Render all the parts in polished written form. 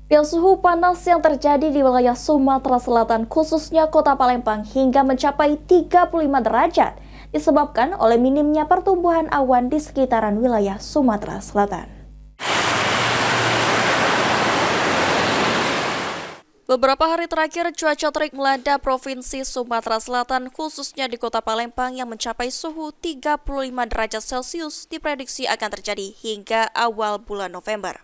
Suhu panas yang terjadi di wilayah Sumatera Selatan, khususnya Kota Palembang, hingga mencapai 35 derajat, disebabkan oleh minimnya pertumbuhan awan di sekitaran wilayah Sumatera Selatan. Beberapa hari terakhir, cuaca terik melanda Provinsi Sumatera Selatan, khususnya di Kota Palembang yang mencapai suhu 35 derajat Celcius diprediksi akan terjadi hingga awal bulan November.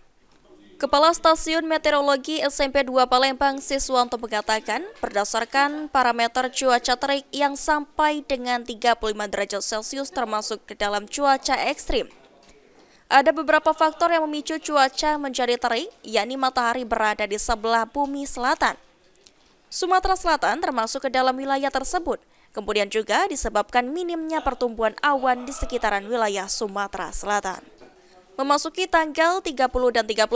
Kepala Stasiun Meteorologi SMP 2 Palembang, Siswanto mengatakan, berdasarkan parameter cuaca terik yang sampai dengan 35 derajat Celcius termasuk ke dalam cuaca ekstrim. Ada beberapa faktor yang memicu cuaca menjadi terik, yakni matahari berada di sebelah bumi selatan. Sumatera Selatan termasuk ke dalam wilayah tersebut, kemudian juga disebabkan minimnya pertumbuhan awan di sekitaran wilayah Sumatera Selatan. Memasuki tanggal 30 dan 31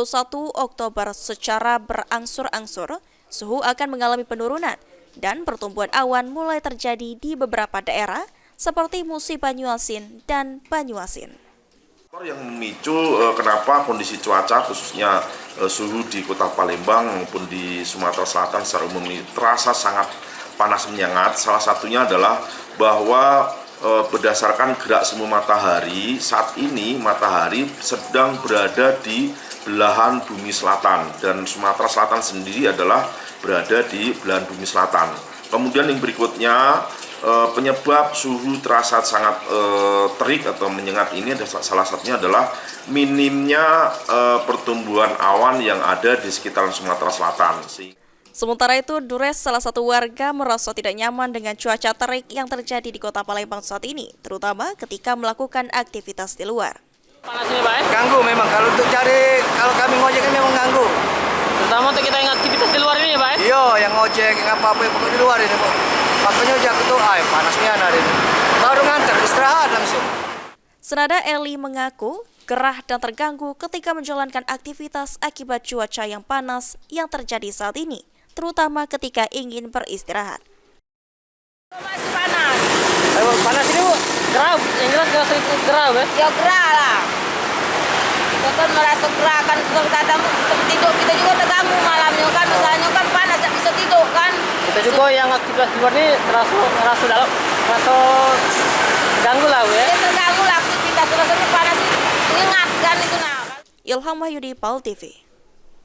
Oktober secara berangsur-angsur, suhu akan mengalami penurunan dan pertumbuhan awan mulai terjadi di beberapa daerah seperti Musi Banyuasin dan Banyuasin. Yang memicu kenapa kondisi cuaca khususnya suhu di Kota Palembang maupun di Sumatera Selatan secara umum terasa sangat panas menyengat. Salah satunya adalah bahwa berdasarkan gerak semu matahari, saat ini matahari sedang berada di belahan bumi selatan dan Sumatera Selatan sendiri adalah berada di belahan bumi selatan. Kemudian yang berikutnya, penyebab suhu terasa sangat terik atau menyengat ini salah satunya adalah minimnya pertumbuhan awan yang ada di sekitaran Sumatera Selatan. Sementara itu, Dures, salah satu warga, merasa tidak nyaman dengan cuaca terik yang terjadi di Kota Palembang saat ini, terutama ketika melakukan aktivitas di luar. Panas ini, Pak? Ganggu memang, kalau kami ngojek kan memang ganggu. Terutama untuk kita yang aktivitas di luar ini, Pak? Iya, yang ngojek, yang apa-apa, pokoknya di luar ini, Pak. Makanya ojek itu, panasnya ada ini. Baru nganter, istirahat langsung. Senada Eli mengaku gerah dan terganggu ketika menjalankan aktivitas akibat cuaca yang panas yang terjadi saat ini, terutama ketika ingin beristirahat. Masih panas. Panas ini, Bu? Gerah, yang jelas gerah, ya? Ya gerah lah. Kita kan merasa gerah kan, kadang tidur kita juga terganggu malamnya kan, misalnya kan panas, tak bisa tidur kan. Kita juga yang aktivitas di luar ini terasa ganggu lah, Bu, ya? Ya terganggu lah aktivitas, rasanya panas itu ingat kan itu nah. Ilham Wahyudi, PAL TV.